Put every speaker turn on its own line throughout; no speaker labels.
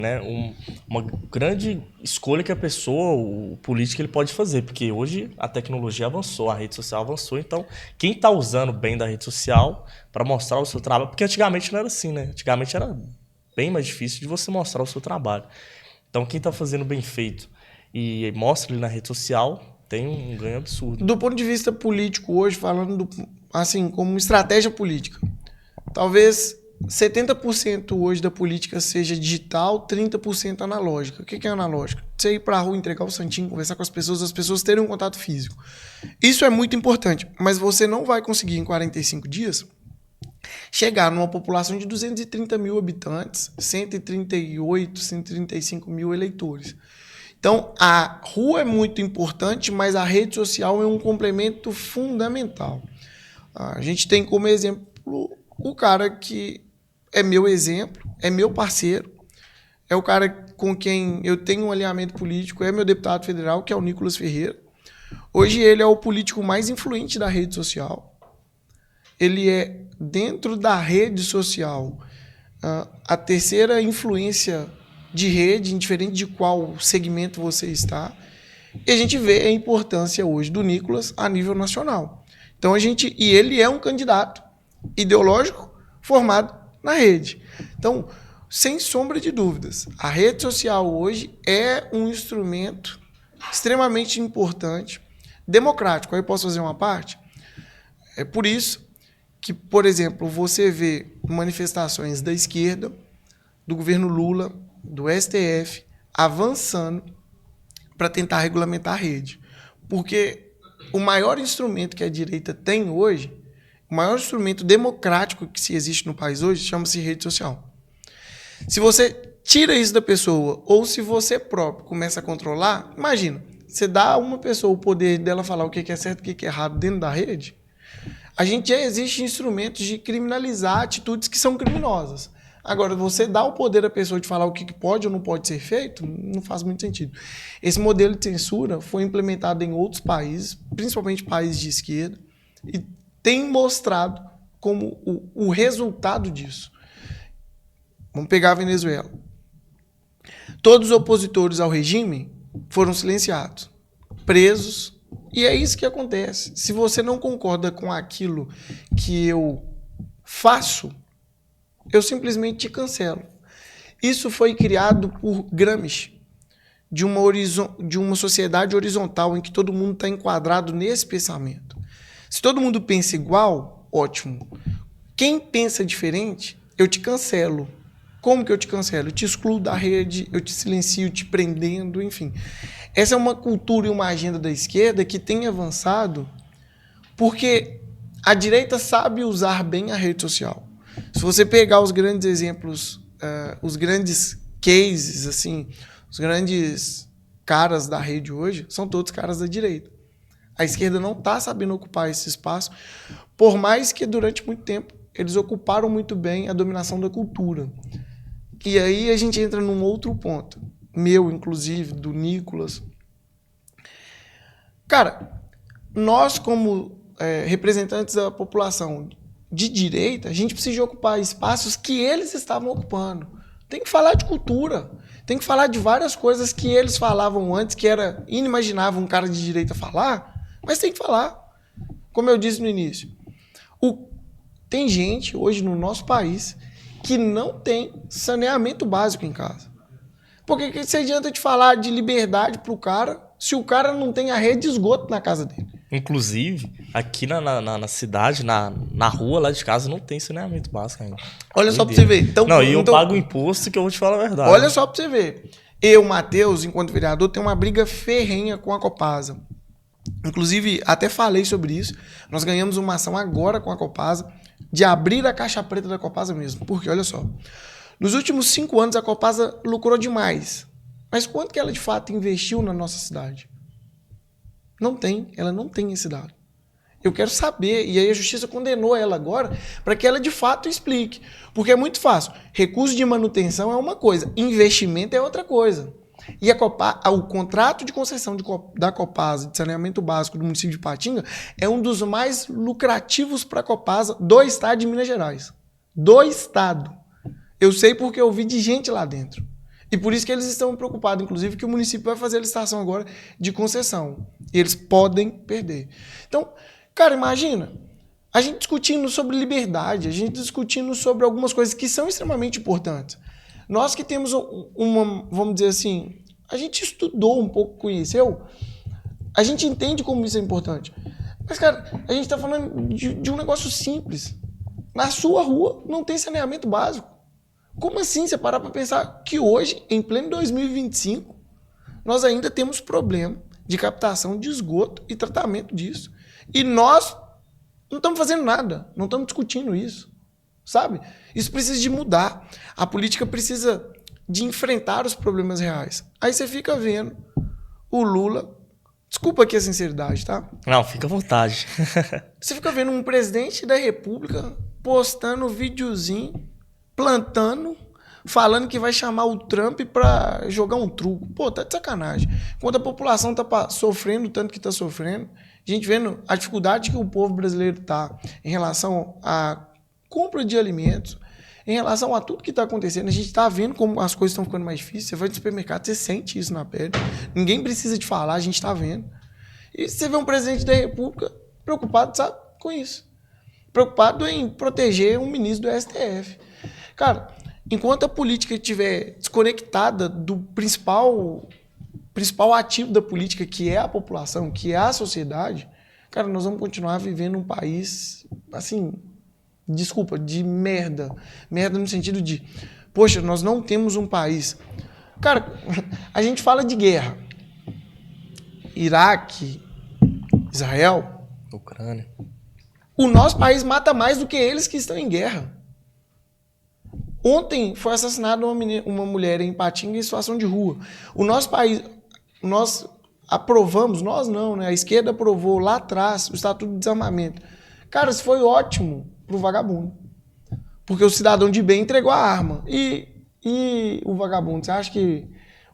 né, uma grande escolha que a pessoa, o político, ele pode fazer, porque hoje a tecnologia avançou, a rede social avançou, então quem está usando bem da rede social para mostrar o seu trabalho, porque antigamente não era assim, né? Antigamente era bem mais difícil de você mostrar o seu trabalho. Então quem está fazendo bem feito e mostra ele na rede social tem um ganho absurdo.
Do ponto de vista político hoje, falando assim, como estratégia política, talvez 70% hoje da política seja digital, 30% analógica. O que é analógica? Você ir para a rua, entregar o santinho, conversar com as pessoas terem um contato físico. Isso é muito importante, mas você não vai conseguir em 45 dias chegar numa população de 230 mil habitantes, 138, 135 mil eleitores. Então, a rua é muito importante, mas a rede social é um complemento fundamental. A gente tem como exemplo o cara que é meu exemplo, é meu parceiro, é o cara com quem eu tenho um alinhamento político, é meu deputado federal, que é o Nicolas Ferreira. Hoje ele é o político mais influente da rede social. Ele é, dentro da rede social, a terceira influência de rede, indiferente de qual segmento você está. E a gente vê a importância hoje do Nicolas a nível nacional. Então e ele é um candidato ideológico formado na rede. Então, sem sombra de dúvidas, a rede social hoje é um instrumento extremamente importante, democrático. Aí eu posso fazer uma parte? É por isso que, por exemplo, você vê manifestações da esquerda, do governo Lula, do STF, avançando para tentar regulamentar a rede. Porque o maior instrumento que a direita tem hoje, o maior instrumento democrático que se existe no país hoje, chama-se rede social. Se você tira isso da pessoa, ou se você próprio começa a controlar, imagina, você dá a uma pessoa o poder dela falar o que é certo e o que é errado dentro da rede, a gente já existe instrumentos de criminalizar atitudes que são criminosas. Agora, você dá o poder à pessoa de falar o que pode ou não pode ser feito, não faz muito sentido. Esse modelo de censura foi implementado em outros países, principalmente países de esquerda, e tem mostrado como o resultado disso. Vamos pegar a Venezuela. Todos os opositores ao regime foram silenciados, presos, e é isso que acontece. Se você não concorda com aquilo que eu faço, eu simplesmente te cancelo. Isso foi criado por Gramsci, de uma sociedade horizontal em que todo mundo está enquadrado nesse pensamento. Se todo mundo pensa igual, ótimo. Quem pensa diferente, eu te cancelo. Como que eu te cancelo? Eu te excluo da rede, eu te silencio, te prendendo, enfim. Essa é uma cultura e uma agenda da esquerda que tem avançado porque a direita sabe usar bem a rede social. Se você pegar os grandes exemplos, os grandes cases, assim, os grandes caras da rede hoje, são todos caras da direita. A esquerda não está sabendo ocupar esse espaço, por mais que durante muito tempo eles ocuparam muito bem a dominação da cultura. E aí a gente entra num outro ponto, meu, inclusive, do Nicolas. Cara, nós como representantes da população de direita, a gente precisa ocupar espaços que eles estavam ocupando. Tem que falar de cultura, tem que falar de várias coisas que eles falavam antes, que era inimaginável um cara de direita falar, mas tem que falar. Como eu disse no início, tem gente hoje no nosso país que não tem saneamento básico em casa. Porque que adianta de falar de liberdade para o cara se o cara não tem a rede de esgoto na casa dele?
Inclusive, aqui na cidade, na rua lá de casa, não tem saneamento básico ainda.
Olha só para você ver. Então,
eu pago imposto que eu vou te falar a verdade.
Olha só para você ver. Eu, Matheus, enquanto vereador, tenho uma briga ferrenha com a Copasa. Inclusive, até falei sobre isso. Nós ganhamos uma ação agora com a Copasa de abrir a caixa preta da Copasa mesmo. Porque, olha só, nos últimos 5 anos a Copasa lucrou demais. Mas quanto que ela de fato investiu na nossa cidade? Não tem, ela não tem esse dado. Eu quero saber, e aí a justiça condenou ela agora para que ela de fato explique. Porque é muito fácil. Recurso de manutenção é uma coisa, investimento é outra coisa. E o contrato de concessão da Copasa de saneamento básico do município de Ipatinga é um dos mais lucrativos para a Copasa do estado de Minas Gerais. Do estado. Eu sei porque eu vi de gente lá dentro. E por isso que eles estão preocupados, inclusive, que o município vai fazer a licitação agora de concessão. E eles podem perder. Então, cara, imagina, a gente discutindo sobre liberdade, a gente discutindo sobre algumas coisas que são extremamente importantes. Nós que temos uma, vamos dizer assim, a gente estudou um pouco, conheceu, a gente entende como isso é importante. Mas, cara, a gente está falando de um negócio simples. Na sua rua não tem saneamento básico. Como assim você parar para pensar que hoje, em pleno 2025, nós ainda temos problema de captação de esgoto e tratamento disso. E nós não estamos fazendo nada, não estamos discutindo isso, sabe? Isso precisa de mudar. A política precisa de enfrentar os problemas reais. Aí você fica vendo o Lula... Desculpa aqui a sinceridade, tá?
Não, fica à vontade.
Você fica vendo um presidente da República postando videozinho, plantando, falando que vai chamar o Trump para jogar um truco. Pô, tá de sacanagem. Enquanto a população tá sofrendo o tanto que tá sofrendo, a gente vendo a dificuldade que o povo brasileiro tá em relação à compra de alimentos, em relação a tudo que está acontecendo, a gente está vendo como as coisas estão ficando mais difíceis. Você vai no supermercado, você sente isso na pele. Ninguém precisa de falar, a gente está vendo. E você vê um presidente da República preocupado, sabe, com isso. Preocupado em proteger um ministro do STF. Cara, enquanto a política estiver desconectada do principal ativo da política, que é a população, que é a sociedade, cara, nós vamos continuar vivendo um país, assim... Desculpa, de merda. Merda no sentido de, poxa, nós não temos um país. Cara, a gente fala de guerra. Iraque, Israel,
Ucrânia.
O nosso país mata mais do que eles que estão em guerra. Ontem foi assassinada uma mulher em Ipatinga em situação de rua. O nosso país, nós aprovamos, nós não, né? A esquerda aprovou lá atrás o Estatuto de Desarmamento. Cara, isso foi ótimo pro vagabundo. Porque o cidadão de bem entregou a arma. E o vagabundo, você acha que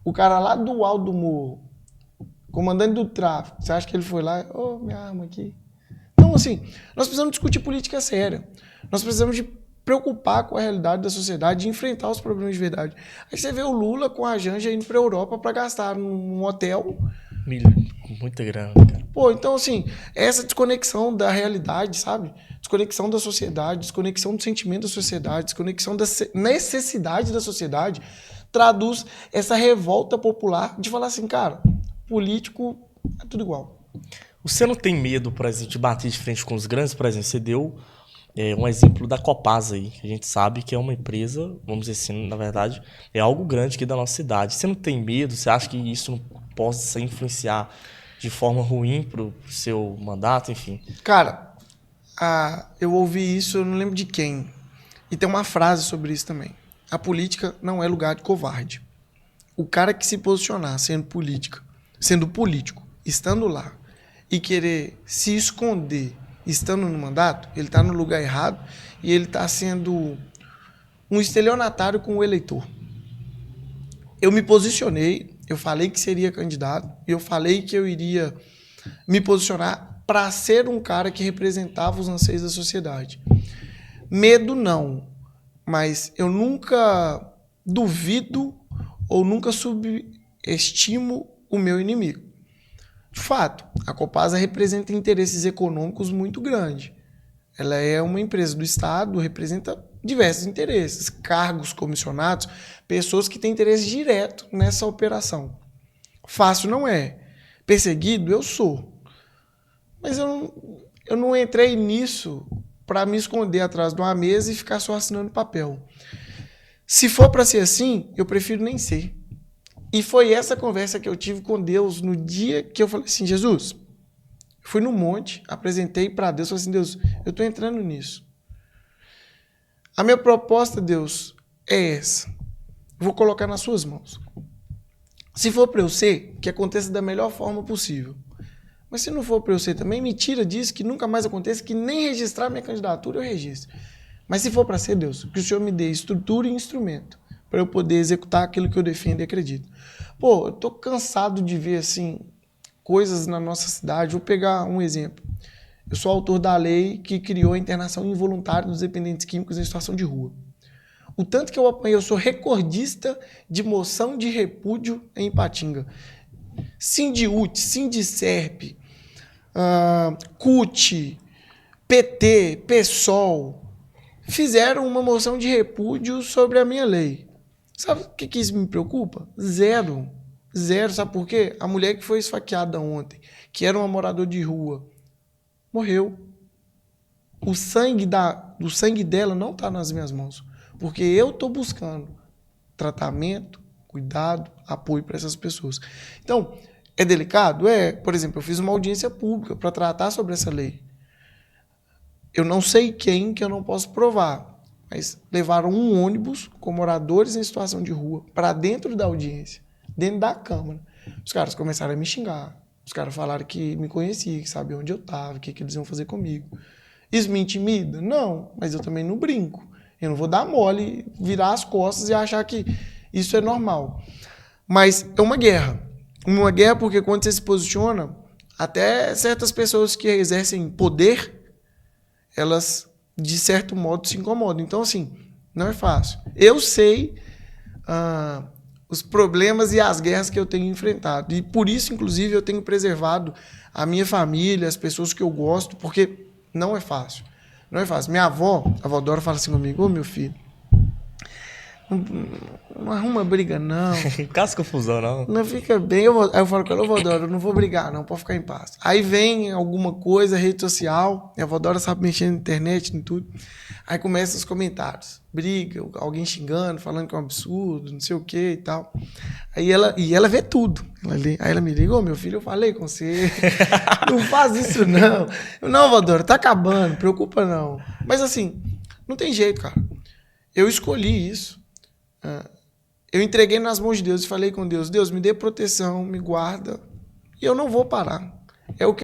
o cara lá do alto do morro, comandante do tráfico, você acha que ele foi lá, minha arma aqui. Então, assim, nós precisamos discutir política séria. Nós precisamos de preocupar com a realidade da sociedade, de enfrentar os problemas de verdade. Aí você vê o Lula com a Janja indo para a Europa para gastar num hotel.
Muita grana, cara.
Pô, então, assim, essa desconexão da realidade, sabe? Desconexão da sociedade, desconexão do sentimento da sociedade, desconexão da necessidade da sociedade, traduz essa revolta popular de falar assim, cara, político é tudo igual.
Você não tem medo, por exemplo, de bater de frente com os grandes? Por exemplo, você deu um exemplo da Copasa aí, que a gente sabe que é uma empresa, vamos dizer assim, na verdade, é algo grande aqui da nossa cidade. Você não tem medo? Você acha que isso não possa influenciar de forma ruim pro seu mandato, enfim?
Cara, eu ouvi isso, eu não lembro de quem. E tem uma frase sobre isso também. A política não é lugar de covarde. O cara que se posicionar sendo político, estando lá, e querer se esconder estando no mandato, ele está no lugar errado e ele está sendo um estelionatário com o eleitor. Eu me posicionei, eu falei que seria candidato, eu falei que eu iria me posicionar para ser um cara que representava os anseios da sociedade. Medo não, mas eu nunca duvido ou nunca subestimo o meu inimigo. De fato, a Copasa representa interesses econômicos muito grandes. Ela é uma empresa do Estado, representa diversos interesses, cargos comissionados, pessoas que têm interesse direto nessa operação. Fácil não é. Perseguido, eu sou. Mas eu não entrei nisso para me esconder atrás de uma mesa e ficar só assinando papel. Se for para ser assim, eu prefiro nem ser. E foi essa conversa que eu tive com Deus no dia que eu falei assim, Jesus, fui no monte, apresentei para Deus, falei assim, Deus, eu estou entrando nisso. A minha proposta, Deus, é essa. Vou colocar nas suas mãos. Se for para eu ser, que aconteça da melhor forma possível. Mas se não for para eu ser também, me tira disso, que nunca mais aconteça, que nem registrar minha candidatura eu registre. Mas se for para ser, Deus, que o Senhor me dê estrutura e instrumento para eu poder executar aquilo que eu defendo e acredito. Pô, eu tô cansado de ver, assim, coisas na nossa cidade. Vou pegar um exemplo. Eu sou autor da lei que criou a internação involuntária dos dependentes químicos em situação de rua. O tanto que eu apanhei, eu sou recordista de moção de repúdio em Ipatinga. Sindiúti, Sindicerp, CUT, PT, PSOL, fizeram uma moção de repúdio sobre a minha lei. Sabe o que isso me preocupa? Zero. Zero. Sabe por quê? A mulher que foi esfaqueada ontem, que era uma moradora de rua, morreu. O sangue dela não está nas minhas mãos. Porque eu estou buscando tratamento, cuidado, apoio para essas pessoas. Então, é delicado? É. Por exemplo, eu fiz uma audiência pública para tratar sobre essa lei. Eu não sei quem, que eu não posso provar, mas levaram um ônibus com moradores em situação de rua para dentro da audiência, dentro da Câmara. Os caras começaram a me xingar. Os caras falaram que me conheciam, que sabiam onde eu estava, o que eles iam fazer comigo. Isso me intimida? Não, mas eu também não brinco. Eu não vou dar mole, virar as costas e achar que isso é normal. Mas é uma guerra. Uma guerra porque quando você se posiciona, até certas pessoas que exercem poder, elas, de certo modo, se incomodam. Então, assim, não é fácil. Eu sei os problemas e as guerras que eu tenho enfrentado. E por isso, inclusive, eu tenho preservado a minha família, as pessoas que eu gosto, porque não é fácil. Não é fácil. Minha avó, a avó Dora, fala assim comigo: ô, meu filho, não arruma briga, não.
Caso confusão, não.
Não fica bem. Aí eu falo com ela: ô, vó Dora, eu não vou brigar, não, pode ficar em paz. Aí vem alguma coisa, rede social, a avó Dora sabe mexer na internet, em tudo. Aí começam os comentários. Briga, alguém xingando, falando que é um absurdo, não sei o que e tal. Aí ela vê tudo. Aí ela me liga: ô, meu filho, eu falei com você. Não faz isso, não. Não, vó Dora, tá acabando, preocupa não. Mas assim, não tem jeito, cara. Eu escolhi isso. Eu entreguei nas mãos de Deus e falei com Deus: Deus, me dê proteção, me guarda, e eu não vou parar. É o que